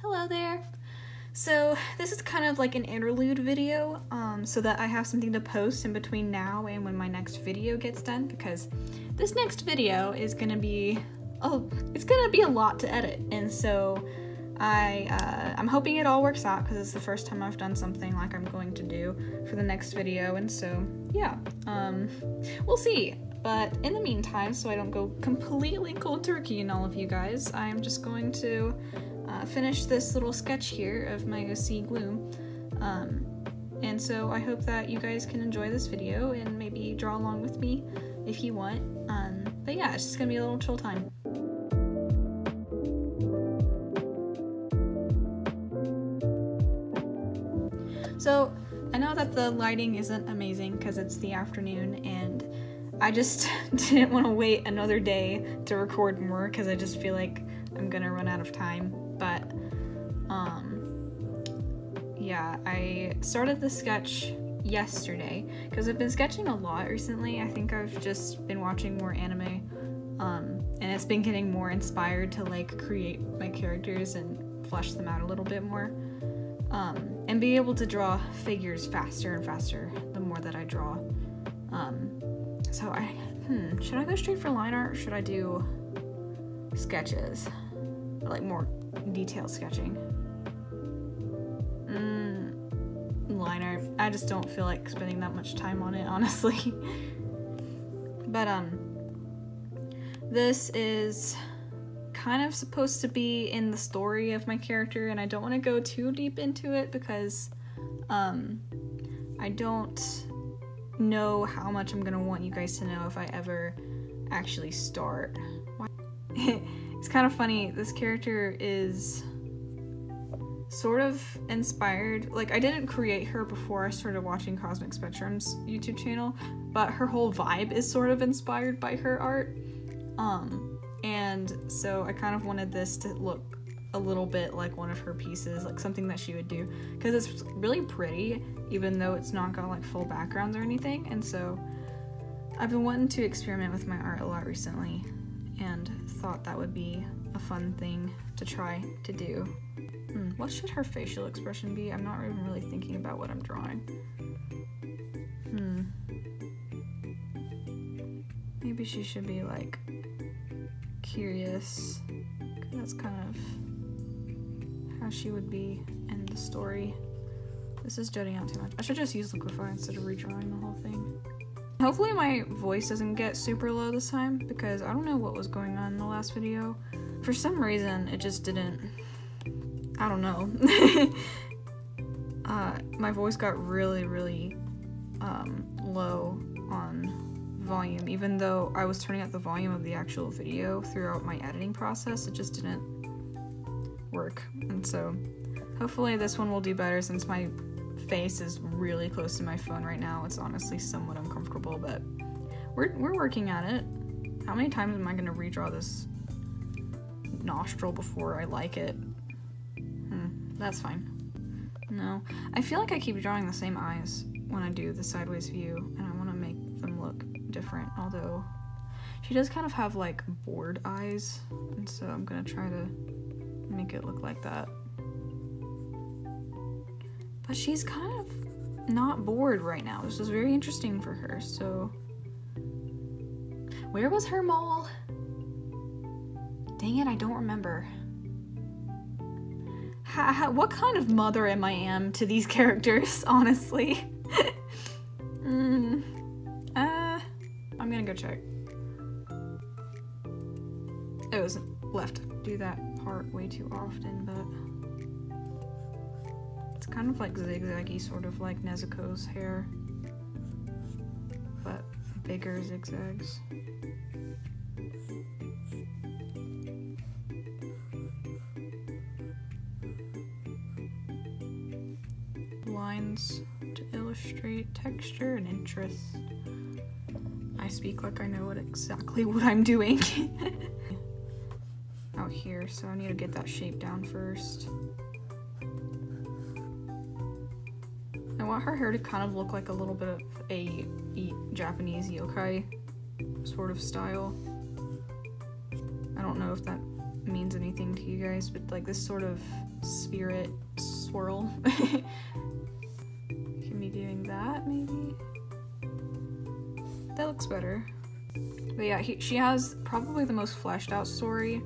Hello there! So this is kind of like an interlude video, so that I have something to post in between now and when my next video gets done, because this next video is gonna be, it's gonna be a lot to edit, and so I'm hoping it all works out because it's the first time I've done something like I'm going to do for the next video, and so yeah, we'll see. But in the meantime, so I don't go completely cold turkey in all of you guys, I'm just going to finish this little sketch here of my OC Gloom. And so I hope that you guys can enjoy this video and maybe draw along with me if you want. But yeah, it's just gonna be a little chill time. So I know that the lighting isn't amazing because it's the afternoon, and I just didn't want to wait another day to record more because I just feel like I'm gonna run out of time. But yeah, I started the sketch yesterday because I've been sketching a lot recently. I think I've just been watching more anime, and it's been getting more inspired to like create my characters and flesh them out a little bit more, and be able to draw figures faster and faster the more that I draw. So should I go straight for line art, or should I do sketches, or like more detailed sketching? Line art. I just don't feel like spending that much time on it, honestly. But this is kind of supposed to be in the story of my character, and I don't want to go too deep into it because I don't know how much I'm gonna want you guys to know if I ever actually start. It's kind of funny, this character is sort of inspired, like I didn't create her before I started watching Cosmic Spectrum's YouTube channel, but her whole vibe is sort of inspired by her art, and so I kind of wanted this to look a little bit like one of her pieces, like something that she would do, because it's really pretty even though it's not got like full backgrounds or anything. And so I've been wanting to experiment with my art a lot recently and thought that would be a fun thing to try to do. What should her facial expression be? I'm not even really thinking about what I'm drawing. Maybe she should be like curious, because that's kind of how she would be in the story. This is jutting out too much. I should just use Liquify instead of redrawing the whole thing. Hopefully my voice doesn't get super low this time, because I don't know what was going on in the last video. For some reason, it just didn't, I don't know. My voice got really low on volume, even though I was turning up the volume of the actual video throughout my editing process. It just didn't work, and so hopefully this one will do better. Since my face is really close to my phone right now, it's honestly somewhat uncomfortable, but we're working at it. How many times am I gonna redraw this nostril before I like it? That's fine. No, I feel like I keep drawing the same eyes when I do the sideways view, and I want to make them look different, although she does kind of have like bored eyes, and so I'm gonna try to make it look like that. But she's kind of not bored right now. This is very interesting for her. So where was her mole? Dang it, I don't remember. What kind of mother am I to these characters, honestly? I'm gonna go check. It was left to do that part way too often, but it's kind of like zigzaggy, sort of like Nezuko's hair, but bigger zigzags. Lines to illustrate texture and interest. I speak like I know exactly what I'm doing. Out here, so I need to get that shape down first. I want her hair to kind of look like a little bit of a Japanese yokai sort of style. I don't know if that means anything to you guys, but like this sort of spirit swirl. Can be doing that, maybe? That looks better. But yeah, she has probably the most fleshed out story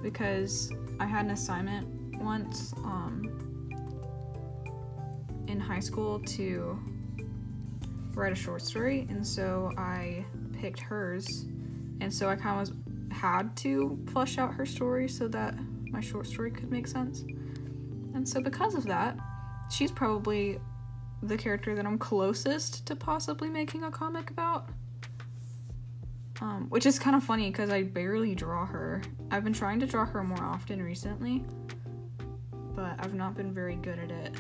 because I had an assignment once in high school to write a short story, and so I picked hers, and so I kind of had to flesh out her story so that my short story could make sense. And so because of that, she's probably the character that I'm closest to possibly making a comic about. Which is kind of funny because I barely draw her. I've been trying to draw her more often recently, but I've not been very good at it.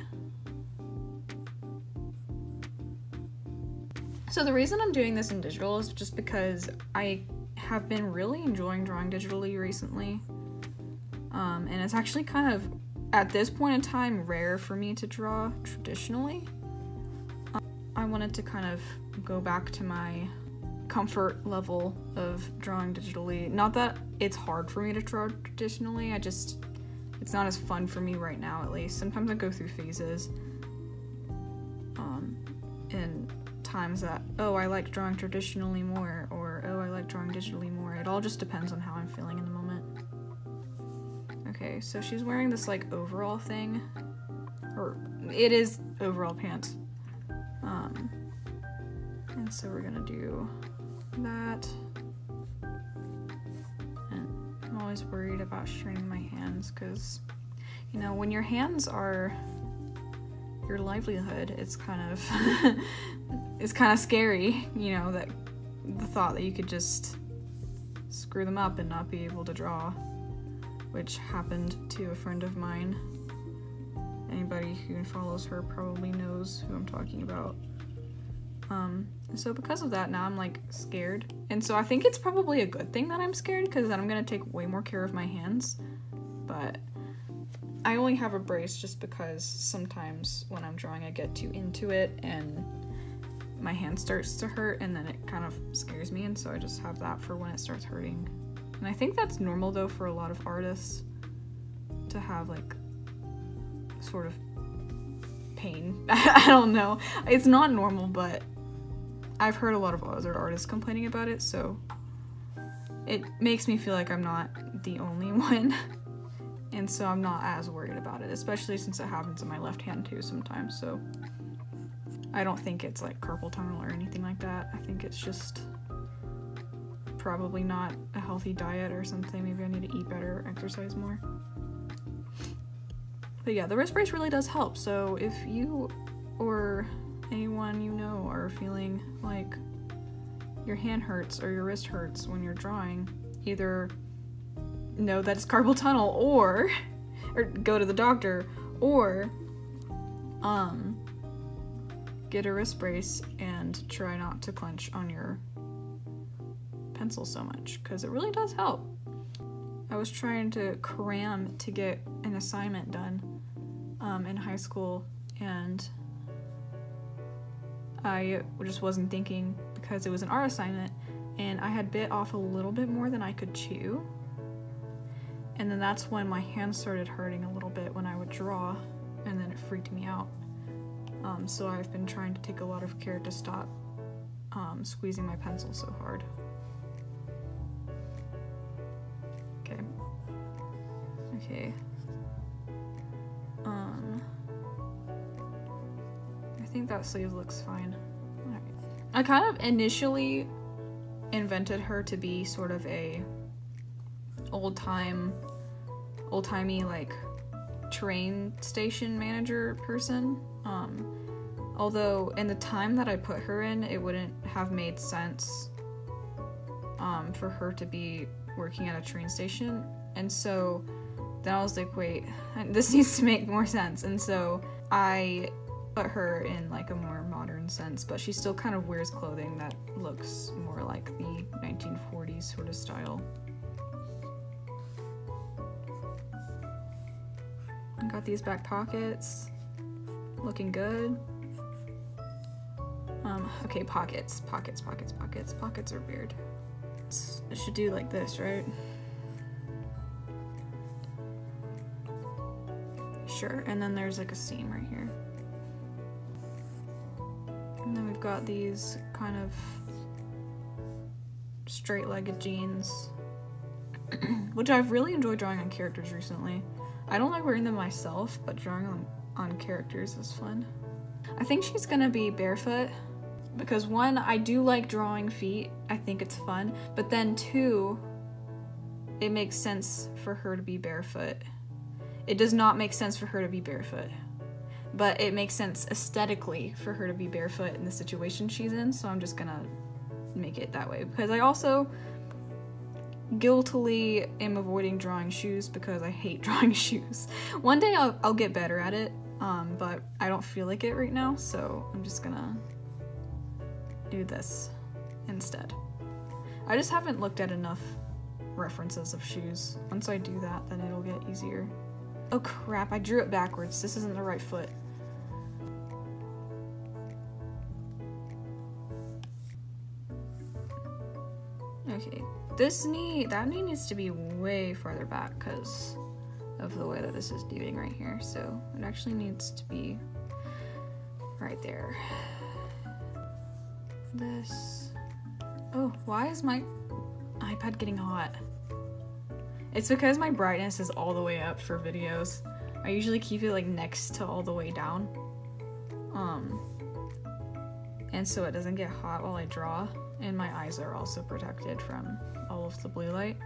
So the reason I'm doing this in digital is just because I have been really enjoying drawing digitally recently. And it's actually kind of, at this point in time, rare for me to draw traditionally. I wanted to kind of go back to my comfort level of drawing digitally. Not that it's hard for me to draw traditionally, it's not as fun for me right now, at least. Sometimes I go through phases. And times that, oh, I like drawing traditionally more, or oh, I like drawing digitally more. It all just depends on how I'm feeling in the moment. Okay, so she's wearing this like overall thing, or it is overall pants. And so we're gonna do that. And I'm always worried about straining my hands because, you know, when your hands are your livelihood, it's kind of it's kind of scary, you know, that the thought that you could just screw them up and not be able to draw, which happened to a friend of mine. Anybody who follows her probably knows who I'm talking about. So because of that, now I'm like scared, and so I think it's probably a good thing that I'm scared because then I'm gonna take way more care of my hands. But I only have a brace just because sometimes when I'm drawing I get too into it and my hand starts to hurt, and then it kind of scares me, and so I just have that for when it starts hurting. And I think that's normal though for a lot of artists to have like sort of pain. I don't know. It's not normal, but I've heard a lot of other artists complaining about it, so it makes me feel like I'm not the only one. And so I'm not as worried about it, especially since it happens in my left hand too sometimes, so I don't think it's like carpal tunnel or anything like that. I think it's just probably not a healthy diet or something. Maybe I need to eat better, exercise more. But yeah, the wrist brace really does help, so if you or anyone you know are feeling like your hand hurts or your wrist hurts when you're drawing, either know that it's carpal tunnel or go to the doctor, or get a wrist brace and try not to clench on your pencil so much, because it really does help. I was trying to cram to get an assignment done in high school, and I just wasn't thinking because it was an art assignment, and I had bit off a little bit more than I could chew. And then that's when my hands started hurting a little bit when I would draw, and then it freaked me out. So I've been trying to take a lot of care to stop squeezing my pencil so hard. Okay. Okay. I think that sleeve looks fine. Alright. I kind of initially invented her to be sort of a old-timey like train station manager person. Although in the time that I put her in, it wouldn't have made sense for her to be working at a train station. And so then I was like, wait, this needs to make more sense. And so I put her in like a more modern sense, but she still kind of wears clothing that looks more like the 1940s sort of style. Got these back pockets, looking good. Okay, pockets are weird. It should do like this, right? Sure, and then there's like a seam right here. And then we've got these kind of straight-legged jeans, which I've really enjoyed drawing on characters recently. I don't like wearing them myself, but drawing on characters is fun. I think she's gonna be barefoot because one, I do like drawing feet. I think it's fun, but then two, it makes sense for her to be barefoot. It does not make sense for her to be barefoot, but it makes sense aesthetically for her to be barefoot in the situation she's in, so I'm just gonna make it that way. Because I also guiltily am avoiding drawing shoes because I hate drawing shoes. One day I'll get better at it, but I don't feel like it right now, so I'm just gonna do this instead. I just haven't looked at enough references of shoes. Once I do that, then it'll get easier. Oh crap, I drew it backwards. This isn't the right foot. Okay, that knee needs to be way farther back because of the way that this is doing right here. So it actually needs to be right there. This. Oh, why is my iPad getting hot? It's because my brightness is all the way up for videos. I usually keep it like next to all the way down. And so it doesn't get hot while I draw. And my eyes are also protected from all of the blue light.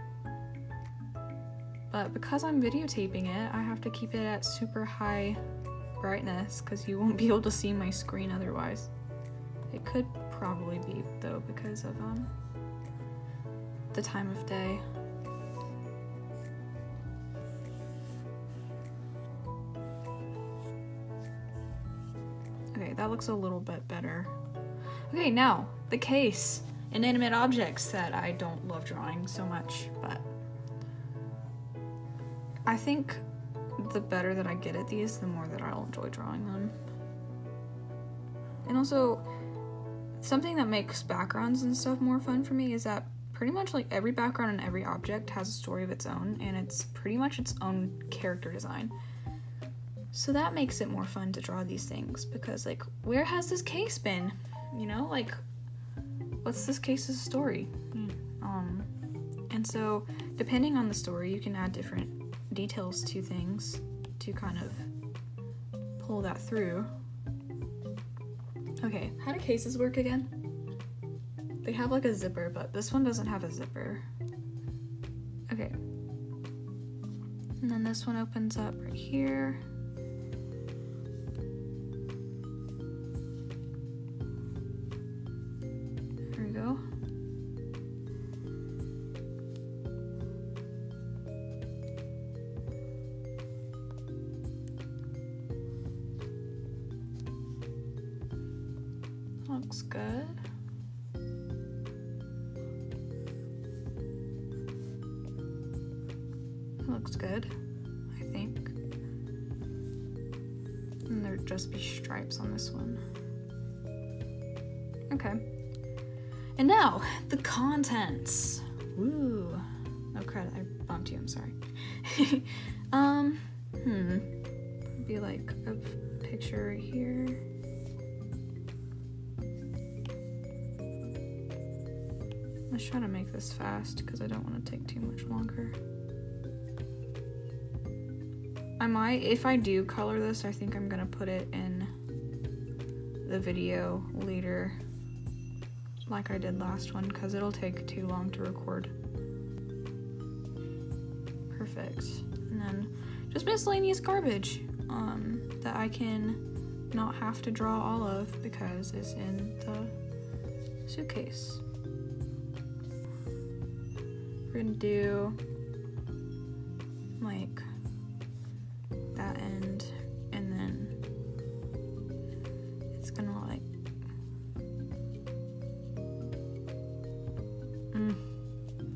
But because I'm videotaping it, I have to keep it at super high brightness because you won't be able to see my screen otherwise. It could probably be though because of the time of day. Okay, that looks a little bit better. Okay, now, the case. Inanimate objects that I don't love drawing so much, but I think the better that I get at these, the more that I'll enjoy drawing them. And also, something that makes backgrounds and stuff more fun for me is that pretty much like every background and every object has a story of its own, and it's pretty much its own character design. So that makes it more fun to draw these things, because like, where has this case been? You know, like, what's this case's story? And so, depending on the story, you can add different details to things to kind of pull that through. Okay, how do cases work again? They have like a zipper, but this one doesn't have a zipper. Okay. And then this one opens up right here. There we go. Looks good. Looks good, I think. And there'd just be stripes on this one. Okay. And now, the contents. Woo. Oh crap, I bumped you, I'm sorry. Be like a picture right here. Let's try to make this fast because I don't want to take too much longer. I might, if I do color this, I think I'm gonna put it in the video later like I did last one because it'll take too long to record. Perfect. And then just miscellaneous garbage that I can not have to draw all of because it's in the suitcase. We're gonna do like that end, and then it's gonna like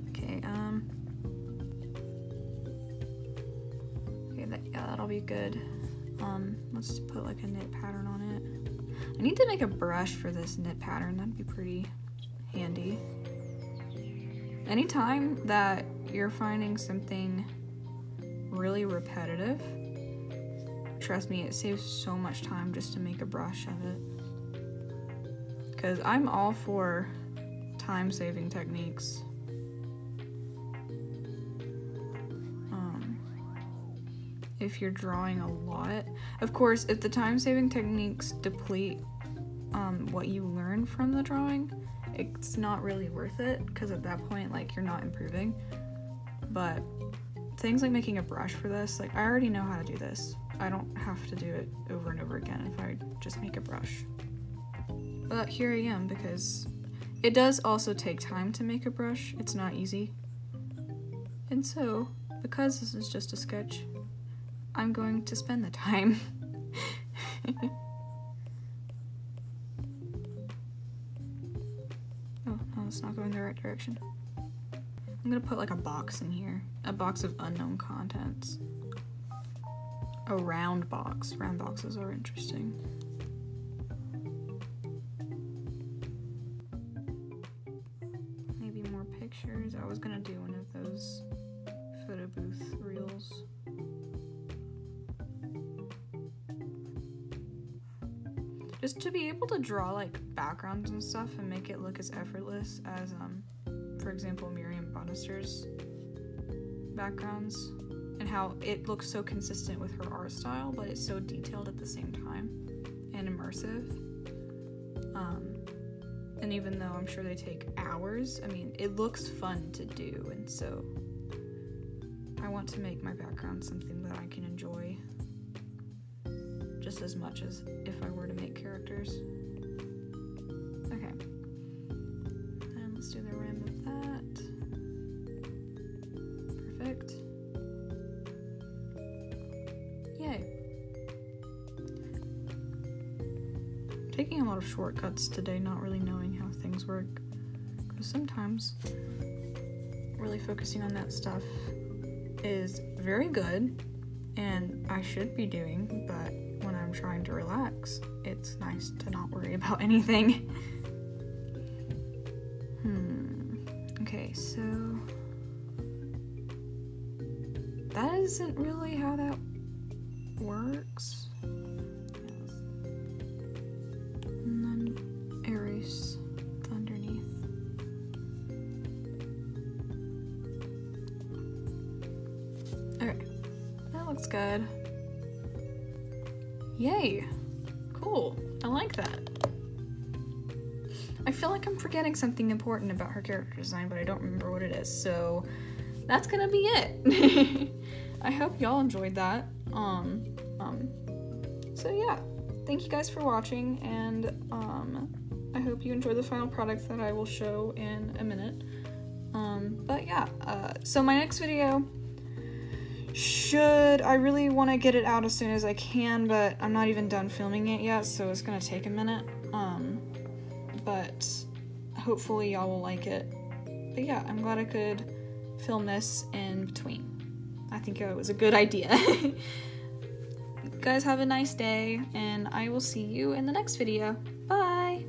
okay, yeah, that'll be good. Let's put like a knit pattern on it. I need to make a brush for this knit pattern. That'd be pretty handy. Anytime that you're finding something really repetitive, trust me, it saves so much time just to make a brush of it. Because I'm all for time-saving techniques. If you're drawing a lot. Of course, if the time-saving techniques deplete what you learn from the drawing, it's not really worth it, because at that point, like, you're not improving. But things like making a brush for this, like, I already know how to do this. I don't have to do it over and over again if I just make a brush. But here I am, because it does also take time to make a brush. It's not easy. And so, because this is just a sketch, I'm going to spend the time. Oh, no, it's not going the right direction. I'm gonna put like a box in here. A box of unknown contents. A round box. Round boxes are interesting. Maybe more pictures. I was gonna do one of those photo booth reels. Just to be able to draw like backgrounds and stuff and make it look as effortless as for example, Miriam Bannister's backgrounds, and how it looks so consistent with her art style, but it's so detailed at the same time and immersive. And even though I'm sure they take hours, I mean, it looks fun to do, and so I want to make my background something that I can enjoy just as much as if I were to make characters. Okay. And let's do the rim of that. Perfect. Yay. I'm taking a lot of shortcuts today, not really knowing how things work. Because sometimes really focusing on that stuff is very good and I should be doing, but when I'm trying to relax, it's nice to not worry about anything. Okay, so that isn't really how that works. Yes. And then erase the underneath. Okay, that looks good. Yay! Cool. I like that. I feel like I'm forgetting something important about her character design, but I don't remember what it is, so that's gonna be it. I hope y'all enjoyed that. So yeah, thank you guys for watching, and I hope you enjoy the final product that I will show in a minute. But yeah, so my next video, I really want to get it out as soon as I can, but I'm not even done filming it yet, so it's gonna take a minute. But hopefully y'all will like it. But yeah, I'm glad I could film this in between. I think it was a good idea. You guys have a nice day, and I will see you in the next video. Bye!